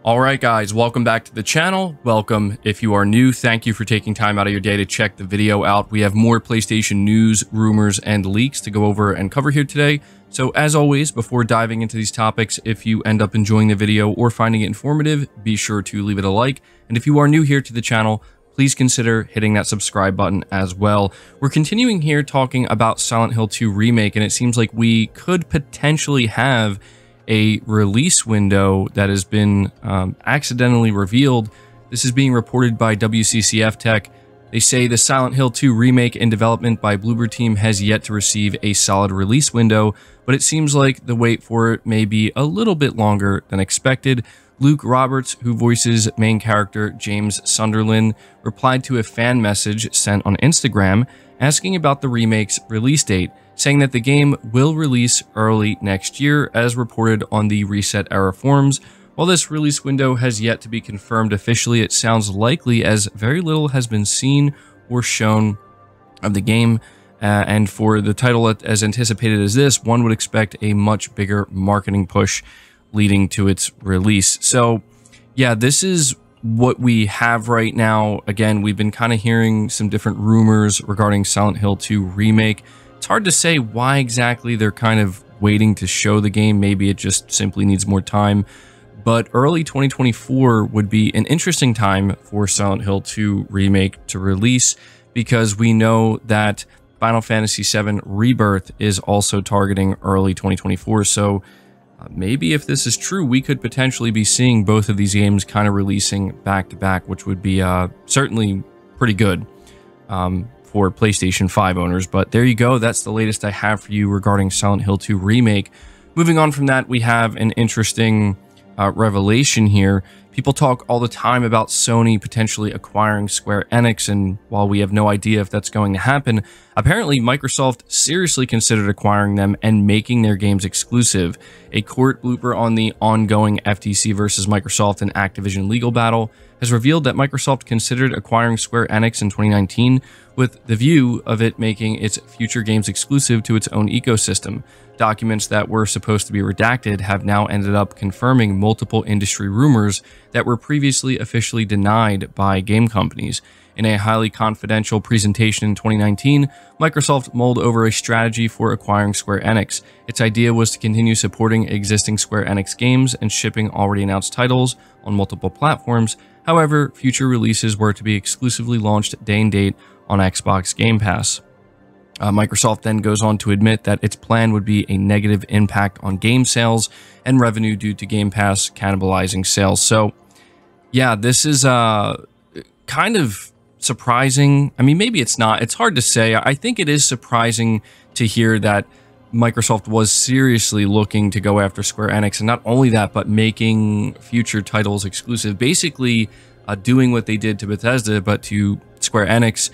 Alright guys, welcome back to the channel. Welcome if you are new. Thank you for taking time out of your day to check the video out. We have more PlayStation news, rumors, and leaks to go over and cover here today. So as always, before diving into these topics, if you end up enjoying the video or finding it informative, be sure to leave it a like. And if you are new here to the channel, please consider hitting that subscribe button as well. We're continuing here talking about Silent Hill 2 Remake, and it seems like we could potentially have a release window that has been accidentally revealed. This is being reported by WCCF Tech. They say the Silent Hill 2 remake in development by Bloober Team has yet to receive a solid release window, but it seems like the wait for it may be a little bit longer than expected. Luke Roberts, who voices main character James Sunderland, replied to a fan message sent on Instagram asking about the remake's release date, saying that the game will release early next year, as reported on the Reset Era forums. While this release window has yet to be confirmed officially, it sounds likely as very little has been seen or shown of the game. And for the title as anticipated as this, one would expect a much bigger marketing push leading to its release. So yeah, this is what we have right now. Again, we've been kind of hearing some different rumors regarding Silent Hill 2 Remake. It's hard to say why exactly they're kind of waiting to show the game. Maybe it just simply needs more time. But early 2024 would be an interesting time for Silent Hill 2 Remake to release, because we know that Final Fantasy VII Rebirth is also targeting early 2024. So maybe if this is true, we could potentially be seeing both of these games kind of releasing back to back, which would be certainly pretty good for PlayStation 5 owners. But there you go. That's the latest I have for you regarding Silent Hill 2 Remake. Moving on from that, we have an interesting revelation here. People talk all the time about Sony potentially acquiring Square Enix, and while we have no idea if that's going to happen, apparently Microsoft seriously considered acquiring them and making their games exclusive. A court blooper on the ongoing FTC versus Microsoft and Activision legal battle has revealed that Microsoft considered acquiring Square Enix in 2019 with the view of it making its future games exclusive to its own ecosystem. Documents that were supposed to be redacted have now ended up confirming multiple industry rumors that were previously officially denied by game companies. In a highly confidential presentation in 2019, Microsoft mulled over a strategy for acquiring Square Enix. Its idea was to continue supporting existing Square Enix games and shipping already announced titles on multiple platforms. However, future releases were to be exclusively launched day and date on Xbox Game Pass. Microsoft then goes on to admit that its plan would be a negative impact on game sales and revenue due to Game Pass cannibalizing sales. So yeah, this is kind of surprising. I mean, maybe it's not. It's hard to say. I think it is surprising to hear that Microsoft was seriously looking to go after Square Enix, and not only that, but making future titles exclusive, basically doing what they did to Bethesda, but to Square Enix.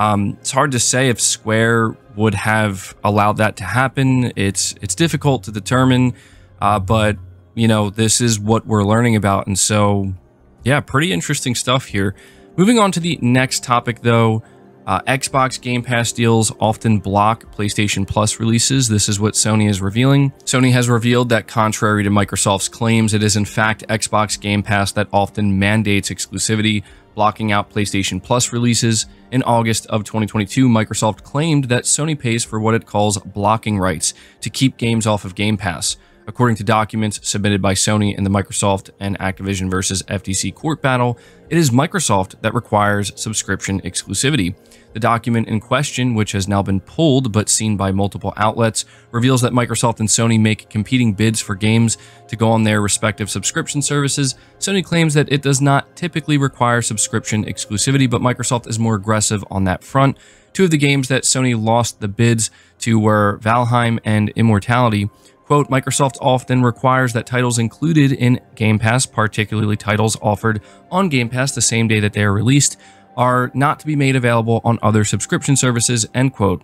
It's hard to say if Square would have allowed that to happen. It's difficult to determine, but you know, this is what we're learning about, and so yeah, pretty interesting stuff here. Moving on to the next topic, though, Xbox Game Pass deals often block PlayStation Plus releases. This is what Sony is revealing. Sony has revealed that contrary to Microsoft's claims, it is in fact Xbox Game Pass that often mandates exclusivity, blocking out PlayStation Plus releases. In August of 2022, Microsoft claimed that Sony pays for what it calls blocking rights to keep games off of Game Pass. According to documents submitted by Sony in the Microsoft and Activision versus FTC court battle, it is Microsoft that requires subscription exclusivity. The document in question, which has now been pulled but seen by multiple outlets, reveals that Microsoft and Sony make competing bids for games to go on their respective subscription services. Sony claims that it does not typically require subscription exclusivity, but Microsoft is more aggressive on that front. Two of the games that Sony lost the bids to were Valheim and Immortality. Quote, Microsoft often requires that titles included in Game Pass, particularly titles offered on Game Pass the same day that they are released, are not to be made available on other subscription services, end quote.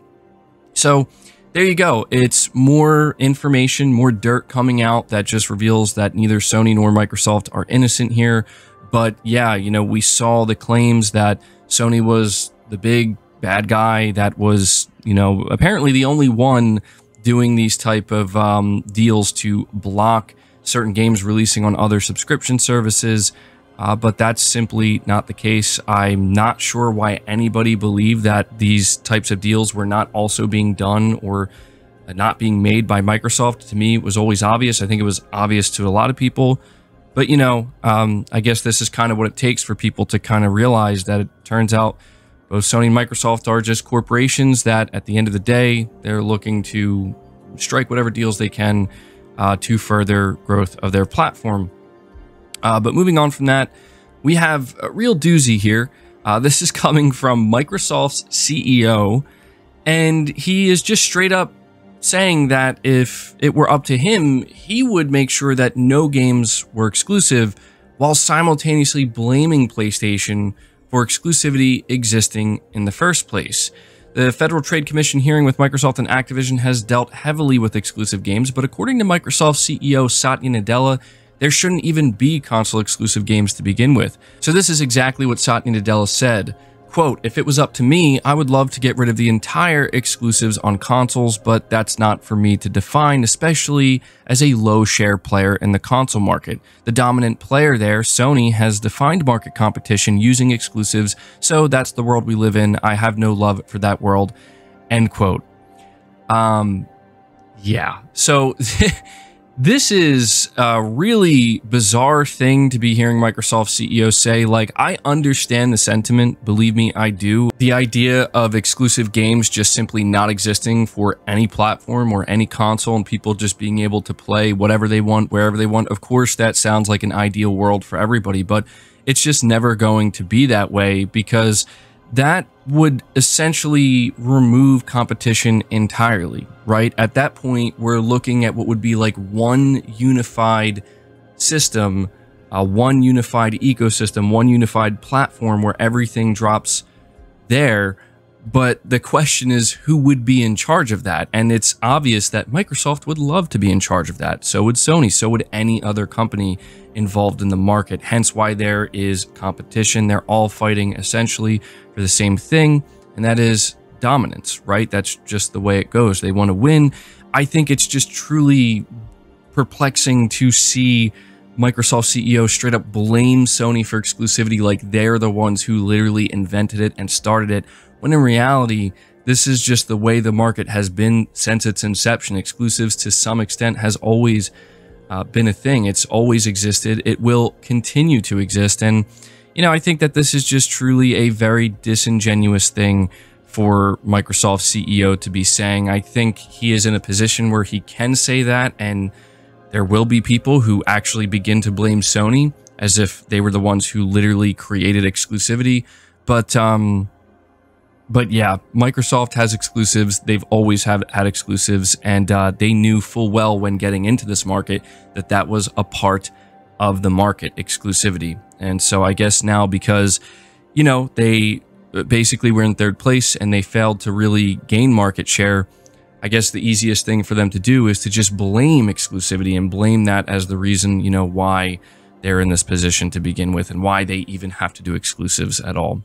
So there you go. It's more information, more dirt coming out that just reveals that neither Sony nor Microsoft are innocent here. But yeah, you know, we saw the claims that Sony was the big bad guy that was, you know, apparently the only one doing these type of deals to block certain games releasing on other subscription services, but that's simply not the case. I'm not sure why anybody believed that these types of deals were not also being done or not being made by Microsoft. To me, it was always obvious. I think it was obvious to a lot of people. But, you know, I guess this is kind of what it takes for people to kind of realize that it turns out both Sony and Microsoft are just corporations that at the end of the day, they're looking to strike whatever deals they can to further growth of their platform. But moving on from that, we have a real doozy here. This is coming from Microsoft's CEO, and he is just straight up saying that if it were up to him, he would make sure that no games were exclusive, while simultaneously blaming PlayStation for exclusivity existing in the first place. The Federal Trade Commission hearing with Microsoft and Activision has dealt heavily with exclusive games, but according to Microsoft CEO Satya Nadella, there shouldn't even be console exclusive games to begin with. So this is exactly what Satya Nadella said. Quote, "If it was up to me, I would love to get rid of the entire exclusives on consoles, but that's not for me to define, especially as a low share player in the console market. The dominant player there, Sony, has defined market competition using exclusives, so that's the world we live in. I have no love for that world." End quote. Yeah. So this is a really bizarre thing to be hearing Microsoft CEO say. Like, I understand the sentiment, believe me, I do. The idea of exclusive games just simply not existing for any platform or any console and people just being able to play whatever they want, wherever they want. Of course, that sounds like an ideal world for everybody, but it's just never going to be that way, because that would essentially remove competition entirely, right? At that point, we're looking at what would be like one unified system, one unified ecosystem, one unified platform where everything drops there. But the question is, who would be in charge of that? And it's obvious that Microsoft would love to be in charge of that. So would Sony. So would any other company involved in the market. Hence why there is competition. They're all fighting essentially for the same thing, and that is dominance, right? That's just the way it goes. They want to win. I think it's just truly perplexing to see Microsoft CEO straight up blame Sony for exclusivity like they're the ones who literally invented it and started it, when in reality, this is just the way the market has been since its inception. Exclusives to some extent has always been a thing. It's always existed. It will continue to exist. And, you know, I think that this is just truly a very disingenuous thing for Microsoft CEO to be saying. I think he is in a position where he can say that, and there will be people who actually begin to blame Sony as if they were the ones who literally created exclusivity. But yeah, Microsoft has exclusives. They've always had exclusives, and they knew full well when getting into this market that that was a part of the market, exclusivity. And so I guess now, because, you know, they basically were in third place and they failed to really gain market share, I guess the easiest thing for them to do is to just blame exclusivity and blame that as the reason, you know, why they're in this position to begin with and why they even have to do exclusives at all.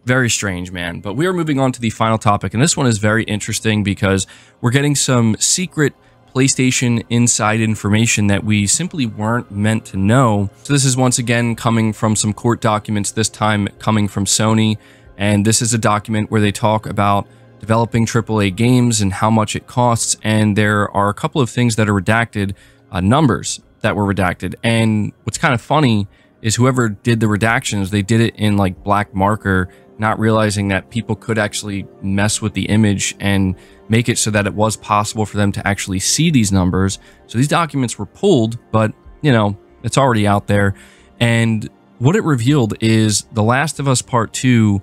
Very strange, man. But we are moving on to the final topic, and this one is very interesting because we're getting some secret PlayStation inside information that we simply weren't meant to know. So this is once again coming from some court documents, this time coming from Sony, and this is a document where they talk about developing AAA games and how much it costs, and there are a couple of things that are redacted, numbers that were redacted. And what's kind of funny is whoever did the redactions, they did it in like black marker, not realizing that people could actually mess with the image and make it so that it was possible for them to actually see these numbers. So these documents were pulled, but, you know, it's already out there. And what it revealed is The Last of Us Part 2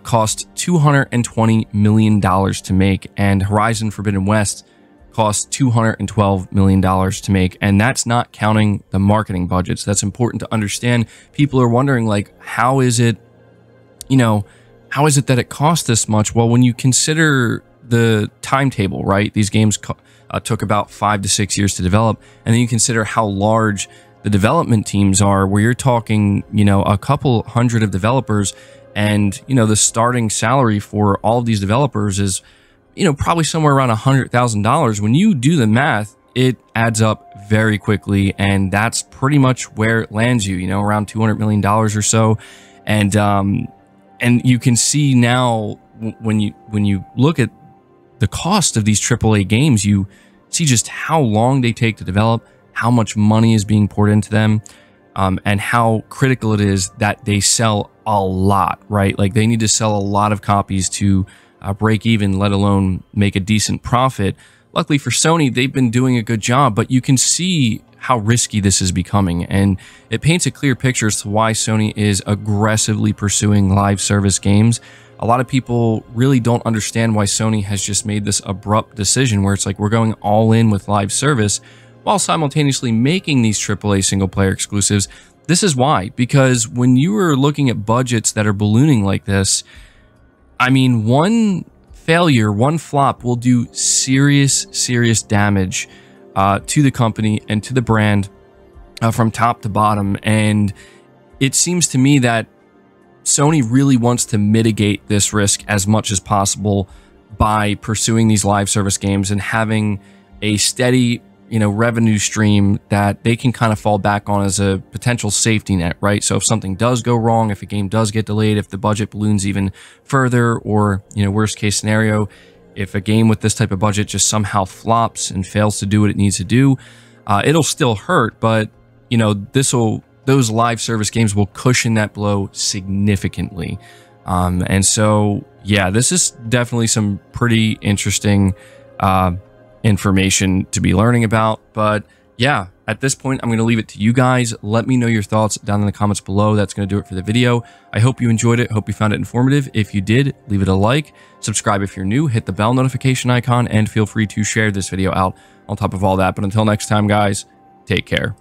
cost $220 million to make, and Horizon Forbidden West cost $212 million to make. And that's not counting the marketing budgets. That's important to understand. People are wondering, like, how is it, you know, how is it that it costs this much? Well, when you consider the timetable, right? These games took about 5 to 6 years to develop. And then you consider how large the development teams are, where you're talking, you know, a couple hundred of developers. And, you know, the starting salary for all of these developers is, you know, probably somewhere around $100,000. When you do the math, it adds up very quickly, and that's pretty much where it lands you, you know, around $200 million or so. And you can see now when you look at the cost of these AAA games, you see just how long they take to develop, how much money is being poured into them, and how critical it is that they sell a lot, right? Like they need to sell a lot of copies to break even, let alone make a decent profit. Luckily for Sony, they've been doing a good job, but you can see how risky this is becoming, and it paints a clear picture as to why Sony is aggressively pursuing live service games. A lot of people really don't understand why Sony has just made this abrupt decision where it's like we're going all in with live service while simultaneously making these AAA single-player exclusives. This is why, because when you are looking at budgets that are ballooning like this, I mean, one failure, one flop will do serious damage to the company and to the brand from top to bottom. And it seems to me that Sony really wants to mitigate this risk as much as possible by pursuing these live service games and having a steady, you know, revenue stream that they can kind of fall back on as a potential safety net, right? So if something does go wrong, if a game does get delayed, if the budget balloons even further, or, you know, worst case scenario, if a game with this type of budget just somehow flops and fails to do what it needs to do, it'll still hurt, but, you know, those live service games will cushion that blow significantly. And so, yeah, this is definitely some pretty interesting information to be learning about. But yeah, at this point, I'm going to leave it to you guys. Let me know your thoughts down in the comments below. That's going to do it for the video. I hope you enjoyed it. Hope you found it informative. If you did, leave it a like. Subscribe if you're new. Hit the bell notification icon, and feel free to share this video out on top of all that. But until next time, guys, take care.